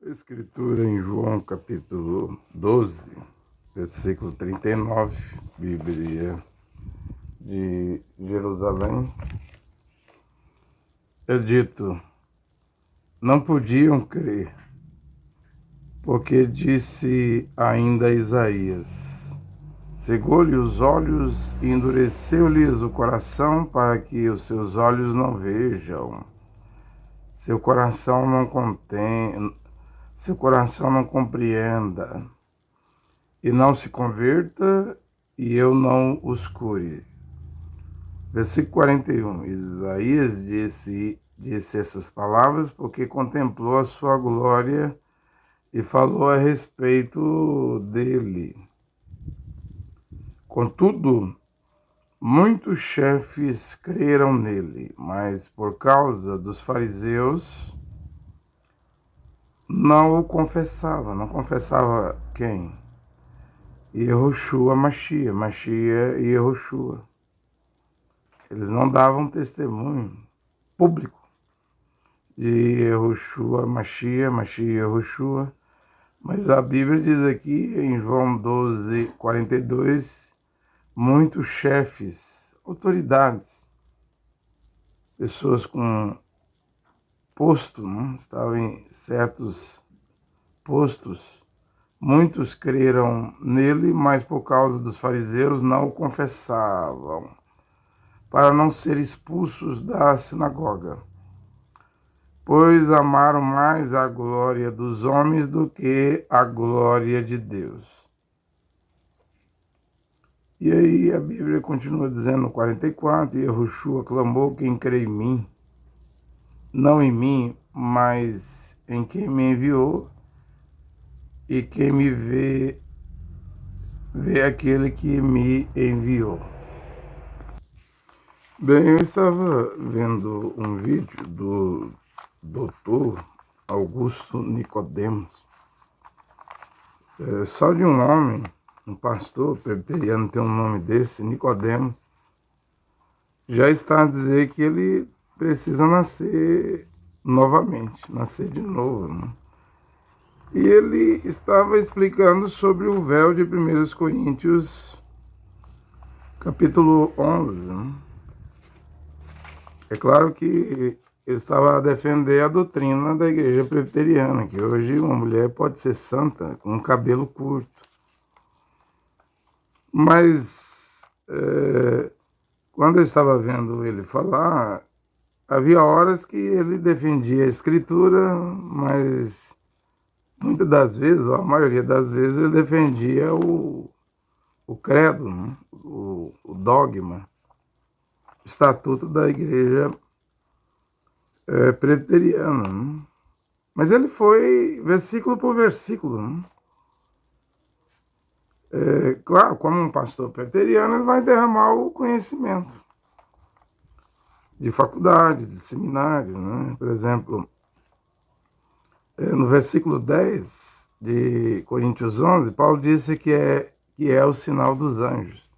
Escritura em João capítulo 12, versículo 39, Bíblia de Jerusalém. É dito, não podiam crer, porque disse ainda Isaías, cegou-lhe os olhos e endureceu-lhes o coração para que os seus olhos não vejam, seu coração não compreenda, e não se converta, e eu não os cure. Versículo 41. Isaías disse essas palavras porque contemplou a sua glória e falou a respeito dele. Contudo, muitos chefes creram nele, mas por causa dos fariseus não o confessava. Não confessava quem? Yehoshua Mashiach, Mashiach e Yehoshua. Eles não davam testemunho público de Yehoshua Mashiach, Mashiach e Yehoshua. Mas a Bíblia diz aqui em João 12, 42, muitos chefes, autoridades, pessoas com posto, não? Estavam em certos postos. Muitos creram nele, mas por causa dos fariseus não o confessavam, para não ser expulsos da sinagoga, pois amaram mais a glória dos homens do que a glória de Deus. E aí a Bíblia continua dizendo no 44, Yehoshua clamou, quem crê em mim, não em mim, mas em quem me enviou, e quem me vê aquele que me enviou. Bem, eu estava vendo um vídeo do Dr. Augusto Nicodemos, só de um homem, um pastor presbiteriano tem um nome desse, Nicodemos, já está a dizer que ele precisa nascer novamente, nascer de novo, né? E ele estava explicando sobre o véu de 1 Coríntios, capítulo 11, né? É claro que ele estava a defender a doutrina da igreja presbiteriana, que hoje uma mulher pode ser santa com cabelo curto. Mas, quando eu estava vendo ele falar, havia horas que ele defendia a escritura, mas muitas das vezes, ou a maioria das vezes, ele defendia o credo, né? o dogma, o estatuto da igreja presbiteriana. Né? Mas ele foi versículo por versículo. Né? Claro, como um pastor presbiteriano, ele vai derramar o conhecimento de faculdade, de seminário. Né? Por exemplo, no versículo 10 de Coríntios 11, Paulo disse que é o sinal dos anjos.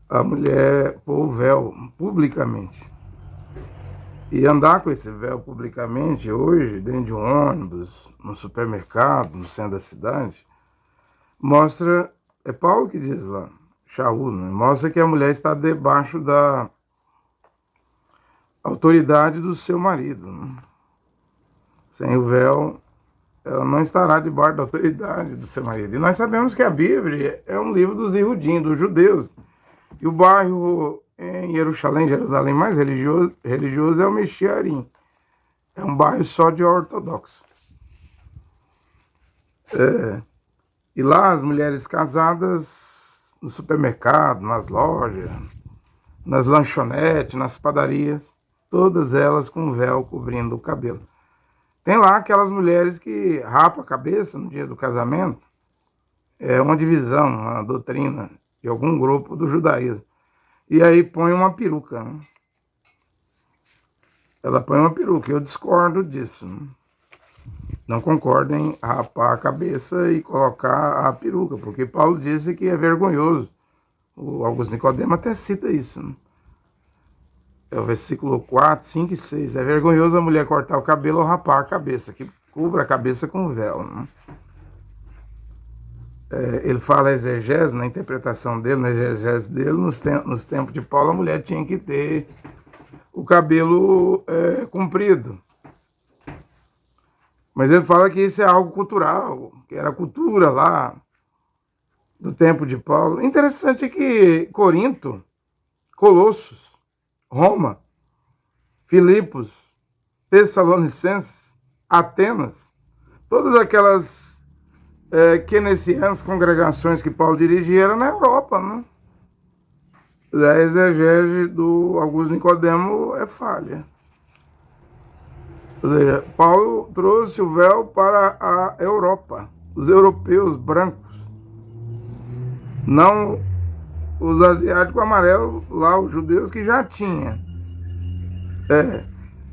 A mulher pôr o véu publicamente. E andar com esse véu publicamente hoje, dentro de um ônibus, no supermercado, no centro da cidade, mostra, é Paulo que diz lá, Shaul, né? Mostra que a mulher está debaixo da autoridade do seu marido. Né? Sem o véu, ela não estará debaixo da autoridade do seu marido. E nós sabemos que a Bíblia é um livro dos Ihudim, dos judeus. E o bairro em Jerusalém mais religioso é o Mexiarim. É um bairro só de ortodoxo. E lá as mulheres casadas no supermercado, nas lojas, nas lanchonetes, nas padarias, todas elas com véu cobrindo o cabelo. Tem lá aquelas mulheres que rapam a cabeça no dia do casamento. É uma divisão, uma doutrina de algum grupo do judaísmo. E aí põe uma peruca. Né? Ela põe uma peruca. Eu discordo disso. Né? Não concordo em rapar a cabeça e colocar a peruca, porque Paulo disse que é vergonhoso. O Augusto Nicodemo até cita isso. Né? É o versículo 4, 5 e 6. É vergonhoso a mulher cortar o cabelo ou rapar a cabeça. Que cubra a cabeça com véu. Né? Ele fala a exegese, na interpretação dele, na exegese dele, nos tempos de Paulo, a mulher tinha que ter o cabelo comprido. Mas ele fala que isso é algo cultural, que era cultura lá do tempo de Paulo. Interessante é que Corinto, Colossos, Roma, Filipos, Tessalonicenses, Atenas, todas aquelas keynesianas, congregações que Paulo dirigia, eram na Europa, né? A exegese do Augusto Nicodemo é falha. Ou seja, Paulo trouxe o véu para a Europa, os europeus brancos, não os asiáticos amarelos, lá os judeus que já tinham.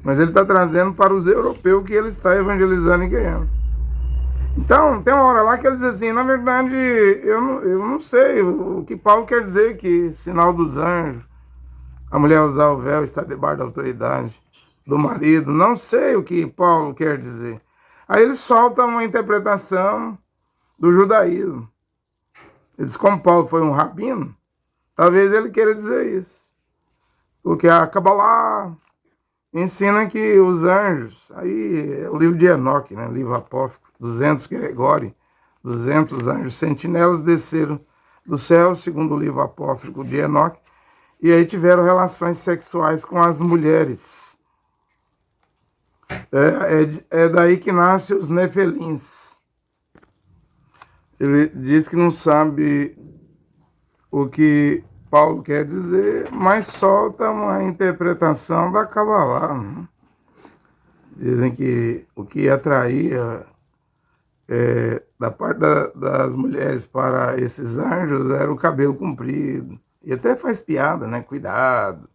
Mas ele está trazendo para os europeus que ele está evangelizando e ganhando. Então, tem uma hora lá que ele diz assim, na verdade, eu não sei o que Paulo quer dizer, que sinal dos anjos, a mulher usar o véu está debaixo da autoridade do marido, não sei o que Paulo quer dizer. Aí ele solta uma interpretação do judaísmo. Ele diz, como Paulo foi um rabino, talvez ele queira dizer isso. Porque a Kabbalah ensina que os anjos, aí é o livro de Enoque, né, livro apócrifo, 200 Gregório, 200 anjos sentinelas desceram do céu, segundo o livro apócrifo de Enoque, e aí tiveram relações sexuais com as mulheres. É daí que nascem os nefelins. Ele diz que não sabe o que Paulo quer dizer, mas solta uma interpretação da Kabbalah. Né? Dizem que o que atraía da parte das mulheres para esses anjos era o cabelo comprido. E até faz piada, né? Cuidado.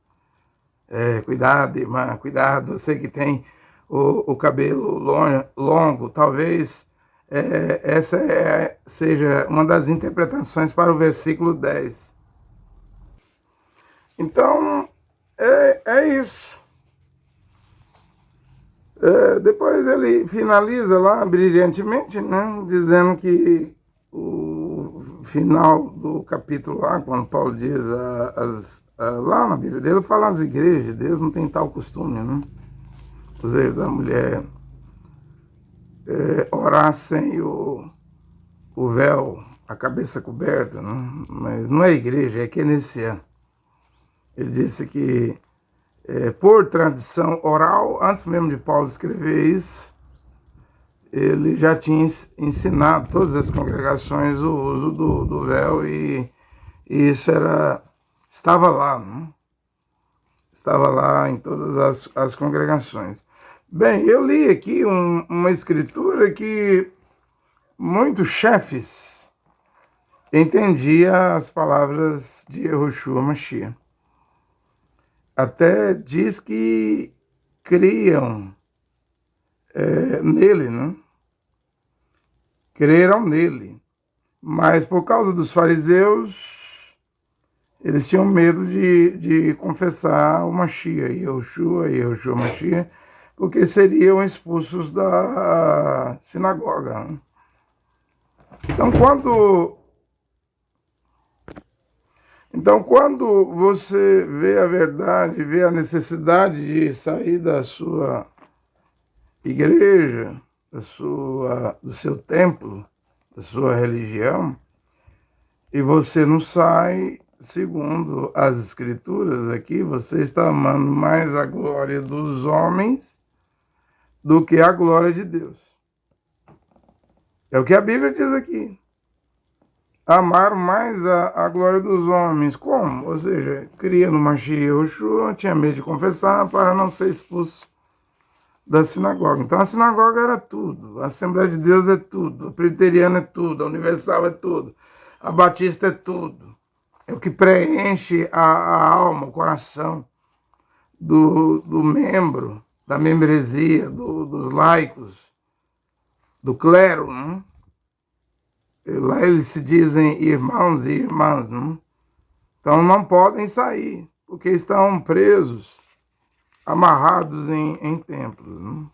Cuidado, irmã, cuidado. Você que tem o cabelo longo, talvez essa seja uma das interpretações para o versículo 10. Então, é isso. Depois ele finaliza lá brilhantemente, né, dizendo que o final do capítulo lá, quando Paulo diz lá na Bíblia dele, fala as igrejas, Deus não tem tal costume, né? Ou seja, da mulher orar sem o véu, a cabeça coberta, né? Mas não é igreja, é keynesiano. Ele disse que por tradição oral, antes mesmo de Paulo escrever isso, ele já tinha ensinado todas as congregações o uso do véu e isso estava lá, né? Estava lá em todas as congregações. Bem, eu li aqui uma escritura que muitos chefes entendiam as palavras de Yehoshua Mashiach. Até diz que criam nele, né? Creram nele. Mas por causa dos fariseus, eles tinham medo de confessar o Mashiach, Yehoshua Mashiach, porque seriam expulsos da sinagoga. Né? Então, quando você vê a verdade, vê a necessidade de sair da sua igreja, do seu templo, da sua religião, e você não sai segundo as escrituras aqui, você está amando mais a glória dos homens do que a glória de Deus. É o que a Bíblia diz aqui. Amar mais a glória dos homens. Como? Ou seja, cria no Mashiach Yehoshua, tinha medo de confessar para não ser expulso da sinagoga. Então a sinagoga era tudo, a Assembleia de Deus é tudo, a Presbiteriana é tudo, a Universal é tudo, a Batista é tudo. É o que preenche a alma, o coração do membro, da membresia, dos laicos, do clero, né? Lá eles se dizem irmãos e irmãs, né? Então não podem sair, porque estão presos, amarrados em templos. Né?